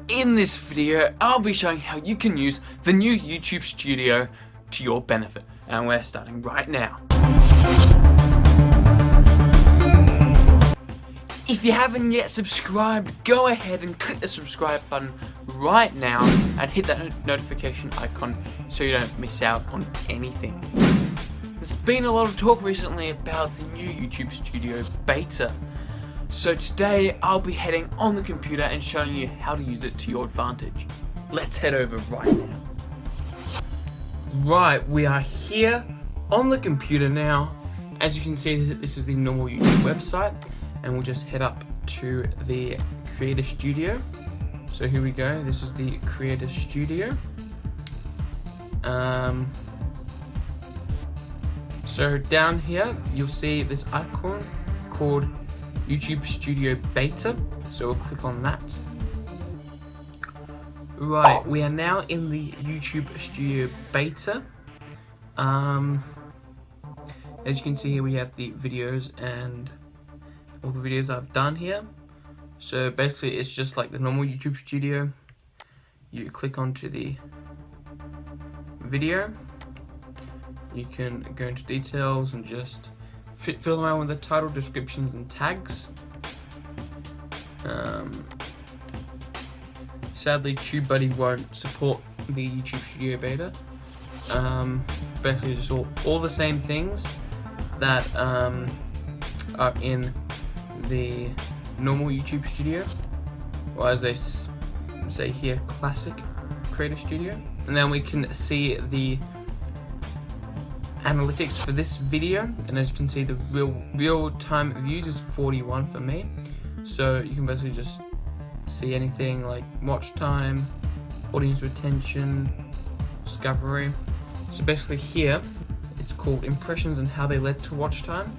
In this video, I'll be showing how you can use the new YouTube Studio to your benefit, and we're starting right now. If you haven't yet subscribed, go ahead and click the subscribe button right now and hit that notification icon so you don't miss out on anything. There's been a lot of talk recently about the new YouTube Studio beta. So today I'll be heading on the computer and showing you how to use it to your advantage. Let's head over right now. Right, we are here on the computer now. As you can see, this is the normal YouTube website, and we'll just head up to the Creator Studio. So here we go, this is the Creator Studio. So down here, you'll see this icon called YouTube Studio Beta, so we'll click on that. Right, we are now in the YouTube Studio Beta. As you can see here, we have the videos and all the videos I've done here. So basically it's just like the normal YouTube Studio. You click onto the video, you can go into details and just fill around with the title, descriptions and tags. Sadly, TubeBuddy won't support the YouTube Studio Beta. Basically just all the same things that are in the normal YouTube Studio, or as they say here, Classic Creator Studio. And then we can see the analytics for this video, and as you can see, the real-time views is 41 for me. So you can basically just see anything like watch time, audience retention, discovery. So basically here, it's called impressions and how they led to watch time.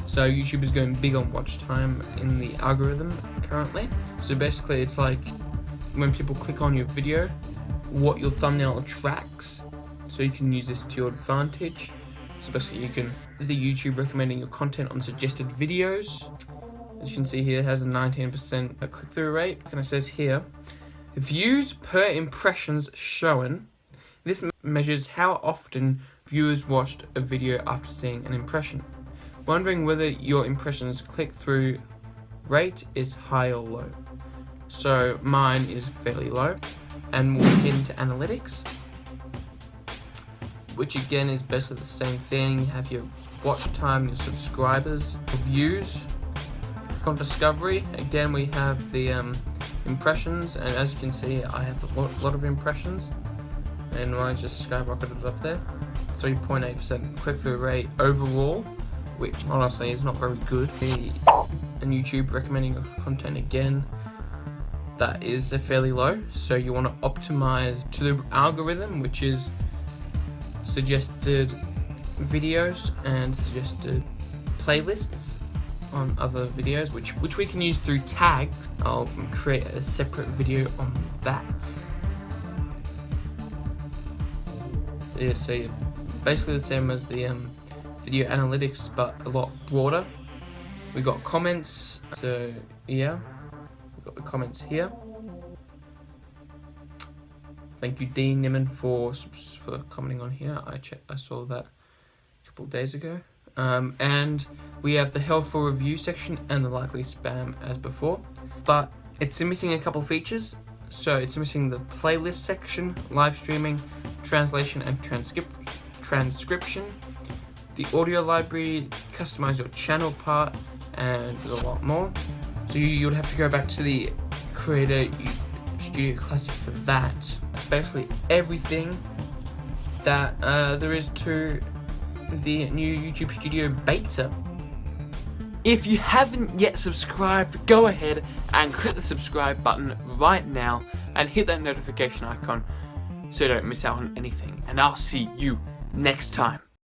So YouTube is going big on watch time in the algorithm currently. So basically it's like when people click on your video, what your thumbnail attracts. So you can use this to your advantage. So basically you can, the YouTube recommending your content on suggested videos. As you can see here, it has a 19% click-through rate. And it says here, views per impressions shown. This measures how often viewers watched a video after seeing an impression. Wondering whether your impressions click-through rate is high or low. So mine is fairly low. And we'll get into analytics, which again is basically the same thing. You have your watch time, your subscribers, views. Click on discovery. Again, we have the impressions, and as you can see, I have a lot of impressions, and mine just skyrocketed up there. 3.8% click-through rate overall, which honestly is not very good. And YouTube recommending your content again, that is fairly low. So you want to optimize to the algorithm, which is suggested videos and suggested playlists on other videos, which we can use through tags. I'll create a separate video on that. Yeah, so basically the same as the video analytics, but a lot broader. We got comments, so yeah, we got the comments here. Thank you, Dean Niman, for commenting on here. I saw that a couple of days ago. And we have the helpful review section and the likely spam as before, but it's missing a couple features. So it's missing the playlist section, live streaming, translation and transcription, the audio library, customize your channel part, and there's a lot more. So you would have to go back to the Creator Studio Classic for that. It's basically everything that there is to the new YouTube Studio Beta. If you haven't yet subscribed, go ahead and click the subscribe button right now and hit that notification icon so you don't miss out on anything. And I'll see you next time.